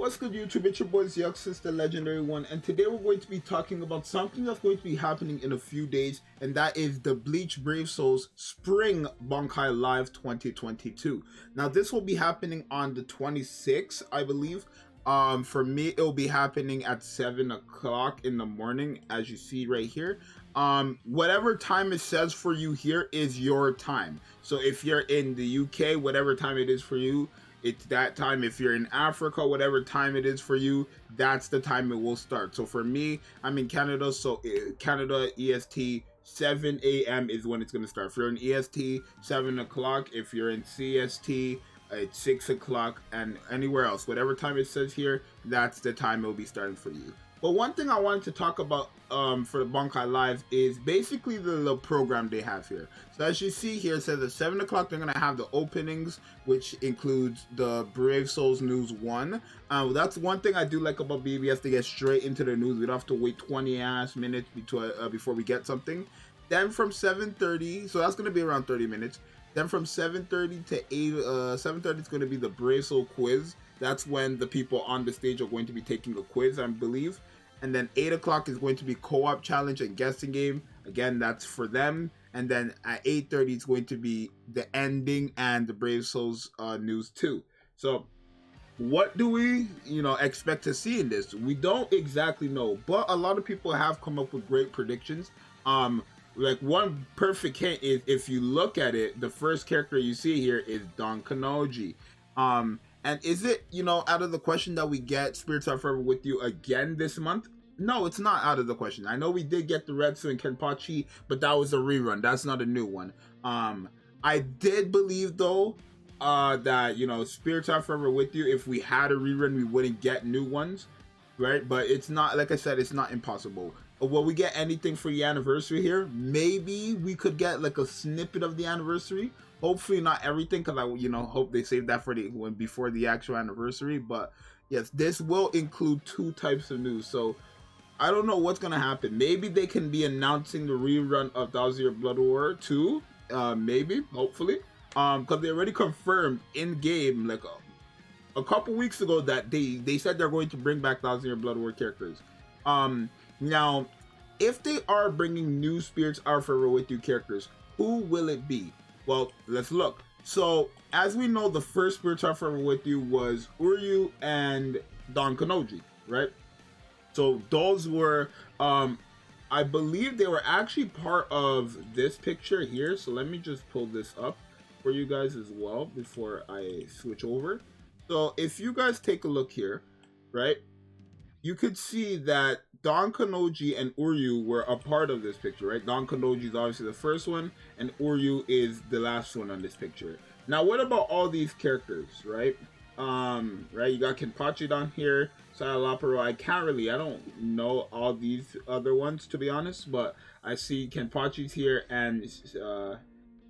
What's good, YouTube? It's your boy Yuxus, the legendary one, and today we're going to be talking about something that's going to be happening in a few days, and that is the Bleach Brave Souls Spring Bankai Live 2022. Now, this will be happening on the 26th, I believe. For me, it'll be happening at 7 o'clock in the morning, as you see right here. Whatever time it says for you here is your time. So if you're in the UK, whatever time it is for you, it's that time. If you're in Africa, whatever time it is for you, that's the time it will start. So for me, I'm in Canada, so Canada EST 7 a.m. is when it's going to start. If you're in EST, 7 o'clock. If you're in CST, it's 6 o'clock. And anywhere else, whatever time it says here, that's the time it'll be starting for you. But one thing I wanted to talk about for the Bankai Live is basically the little program they have here. So as you see here, it says at 7 o'clock they're going to have the openings, which includes the Brave Souls News 1. That's one thing I do like about BBS, to get straight into the news. We don't have to wait 20 ass minutes before we get something. Then from 7:30, so that's going to be around 30 minutes. Then from 7:30 to 8, 7:30 is going to be the Brave Soul quiz. That's when the people on the stage are going to be taking a quiz, I believe. And then 8 o'clock is going to be co-op challenge and guessing game. Again, that's for them. And then at 8:30 is going to be the ending and the Brave Souls news 2. So what do we, expect to see in this? We don't exactly know, but a lot of people have come up with great predictions. Like one perfect hint is, if you look at it, the first character you see here is Don Kanoji. And is it, out of the question that we get Spirits Are Forever With You again this month? No, it's not out of the question. I know we did get the Retsu and Kenpachi, but that was a rerun. That's not a new one. I did believe, though, that, Spirits Are Forever With You, if we had a rerun, we wouldn't get new ones, right? But it's not, like I said, it's not impossible. Will we get anything for the anniversary here? Maybe we could get like a snippet of the anniversary. Hopefully not everything, because I hope they save that for before the actual anniversary. But yes, this will include 2 types of news. So I don't know what's gonna happen. Maybe they can be announcing the rerun of Thousand Year Blood War 2. Maybe, hopefully, because they already confirmed in game like a couple weeks ago that they said they're going to bring back Thousand Year Blood War characters. Now, if they are bringing new Spirits Are Forever With You characters, who will it be? Well, let's look. So, as we know, the first Spirits Are Forever With You was Uryu and Don Kanoji, right? So, those were, I believe they were actually part of this picture here. So, let me just pull this up for you guys as well before I switch over. So, if you guys take a look here, right, you could see that Don Kanoji and Uryu were a part of this picture, right? Don Kanoji is obviously the first one, and Uryu is the last one on this picture. Now, what about all these characters, right? Right, you got Kenpachi down here, Sayalaparo. I don't know all these other ones, to be honest, but I see Kenpachi's here and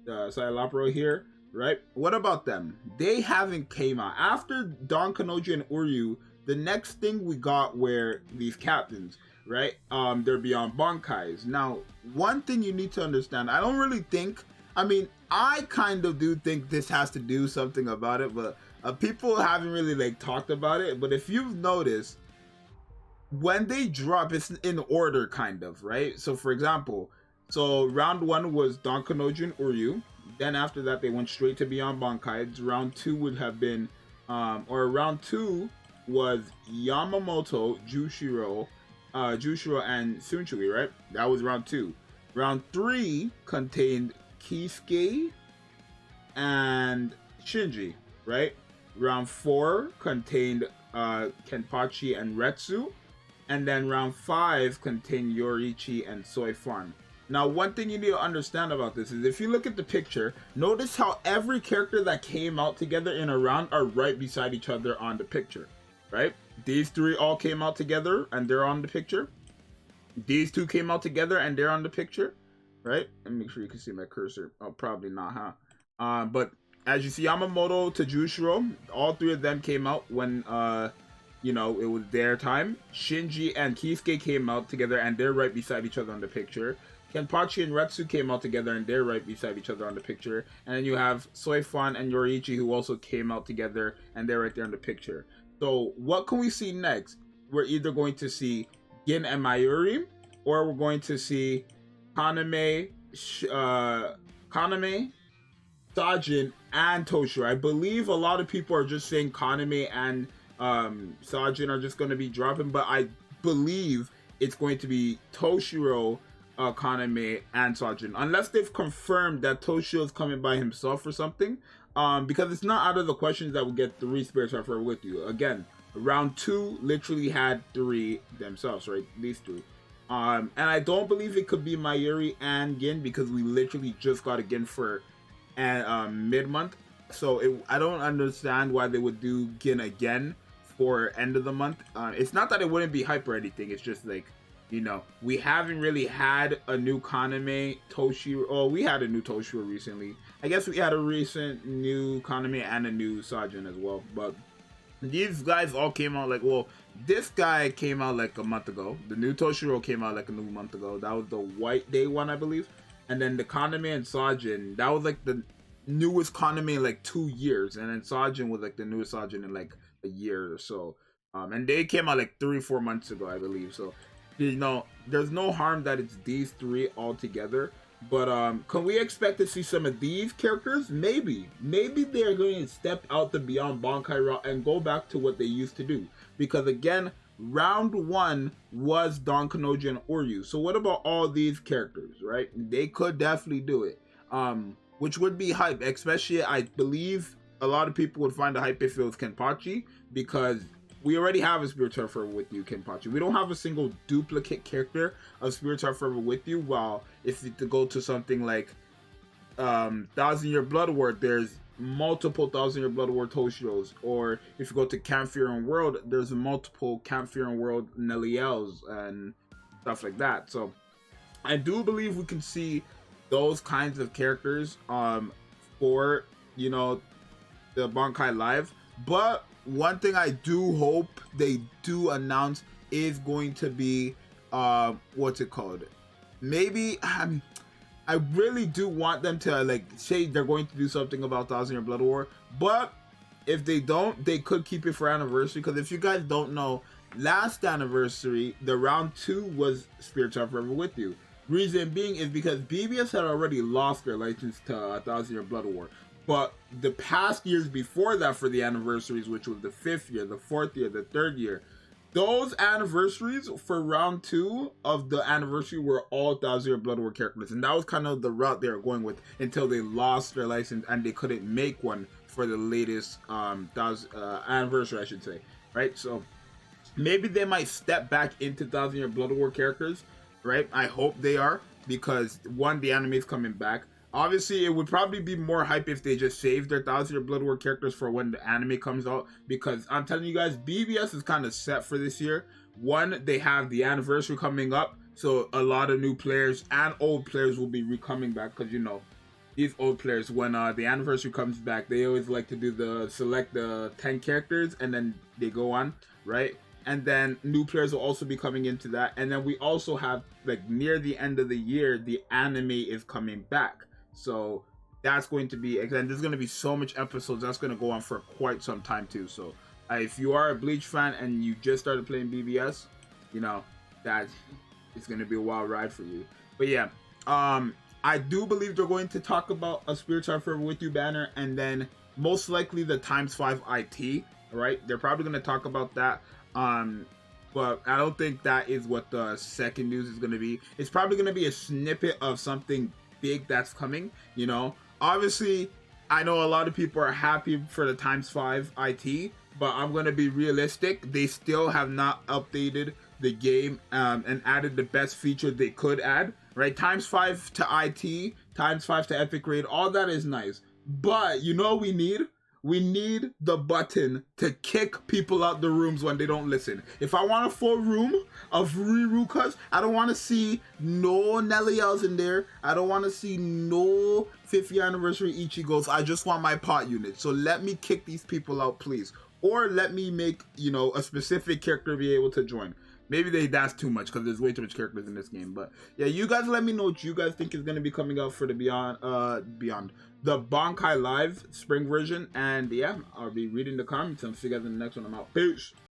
Sayalaparo here, right? What about them? They haven't came out. After Don Kanoji and Uryu, the next thing we got were these captains, right? They're beyond Bankais. Now, one thing you need to understand, I don't really think, I kind of do think this has to do something about it, but people haven't really talked about it. But if you've noticed, when they drop, it's in order kind of, right? So for example, round 1 was Don Kanoji and Uryu. Then after that, they went straight to Beyond Bankais. Round 2 would have been, round 2 was Yamamoto, Jushiro, and Sunchui, right? That was round 2. Round 3 contained Kisuke and Shinji, right? Round 4 contained Kenpachi and Retsu. And then round 5 contained Yoriichi and Soifan. Now, one thing you need to understand about this is, if you look at the picture, notice how every character that came out together in a round are right beside each other on the picture. Right? These 3 all came out together and they're on the picture. These 2 came out together and they're on the picture. Right? Let me make sure you can see my cursor. Oh, probably not, huh? But as you see, Yamamoto to Jushiro, all 3 of them came out when, it was their time. Shinji and Kisuke came out together and they're right beside each other on the picture. Kenpachi and Retsu came out together and they're right beside each other on the picture. And then you have Soifan and Yoriichi, who also came out together and they're right there in the picture. So what can we see next? We're either going to see Gin and Mayuri, or we're going to see Kaname, Kaname, Sajin, and Toshiro. I believe a lot of people are just saying Kaname and Sajin are just going to be dropping, but I believe it's going to be Toshiro, Kaname, and Sajin, unless they've confirmed that Toshiro is coming by himself or something. Because it's not out of the questions that we get 3 spirits are for with you. Again, round 2 literally had 3 themselves, right? These 3. And I don't believe it could be Mayuri and Gin, because we literally just got a Gin for mid-month. So I don't understand why they would do Gin again for end of the month. It's not that it wouldn't be hype or anything. It's just like, you know, we haven't really had a new Kaname, Toshiro. Oh, we had a new Toshiro recently. I guess we had a recent new Kaname and a new Sajin as well. But these guys all came out like, well, this guy came out like a month ago. The new Toshiro came out like a new month ago. That was the White Day one, I believe. And then the Kaname and Sajin, that was like the newest Kaname in like 2 years. And then Sajin was like the newest Sajin in like a year or so. And they came out like 3-4 months ago, I believe. So, you know, there's no harm that it's these 3 all together. But can we expect to see some of these characters? Maybe they're going to step out the Beyond Bankai route and go back to what they used to do. Because again, round 1 was Don Kanoji and Oryu. So what about all these characters, right? They could definitely do it. Which would be hype, especially I believe a lot of people would find the hype if it was Kenpachi, because we already have a Spiritual Forever with You, Kenpachi. We don't have a single duplicate character of Spiritual Forever with You. While if you to go to something like Thousand Year Blood War, there's multiple Thousand Year Blood War Toshiros. Or if you go to Camp Fear and World, there's multiple Camp Fear and World Nelliels and stuff like that. So I do believe we can see those kinds of characters for, you know, the Bankai Live. But one thing I do hope they do announce is going to be what's it called? Maybe I really do want them to like say they're going to do something about Thousand Year Blood War, but if they don't, they could keep it for anniversary. Because if you guys don't know, last anniversary, the round 2 was Spiritual Forever with You. Reason being is because BBS had already lost their license to Thousand Year Blood War. But the past years before that for the anniversaries, which was the 5th year, the 4th year, the 3rd year, those anniversaries for round 2 of the anniversary were all Thousand Year Blood War characters. And that was kind of the route they were going with until they lost their license and they couldn't make one for the latest anniversary, I should say. Right? So maybe they might step back into Thousand Year Blood War characters. Right? I hope they are, because one, the anime is coming back. Obviously, it would probably be more hype if they just saved their Thousand Year Blood War characters for when the anime comes out, because I'm telling you guys, BBS is kind of set for this year. One, they have the anniversary coming up, so a lot of new players and old players will be coming back, because, you know, these old players, when the anniversary comes back, they always like to do select the 10 characters and then they go on, right? And then new players will also be coming into that. And then we also have, like, near the end of the year, the anime is coming back. So that's going to be, and there's going to be so much episodes that's going to go on for quite some time too. So if you are a Bleach fan and you just started playing BBS, you know, that it's going to be a wild ride for you. But yeah, I do believe they're going to talk about a Spiritual Forever with You banner, and then most likely the ×5 IT, right? They're probably going to talk about that. But I don't think that is what the second news is going to be. It's probably going to be a snippet of something big that's coming, you know. Obviously, I know a lot of people are happy for the ×5 IT, but I'm going to be realistic. They still have not updated the game and added the best feature they could add, right? ×5 to IT, ×5 to Epic Raid, all that is nice. But you know what we need? We need the button to kick people out the rooms when they don't listen. If I want a full room of Rirukas, I don't want to see no Nelliels in there. I don't want to see no 5th year anniversary Ichigos. I just want my pot unit. So let me kick these people out, please. Or let me make, you know, a specific character be able to join. Maybe that's too much because there's way too much characters in this game. But yeah, you guys let me know what you guys think is gonna be coming out for the Beyond the Bankai Live spring version. And yeah, I'll be reading the comments and see you guys in the next one. I'm out. Peace.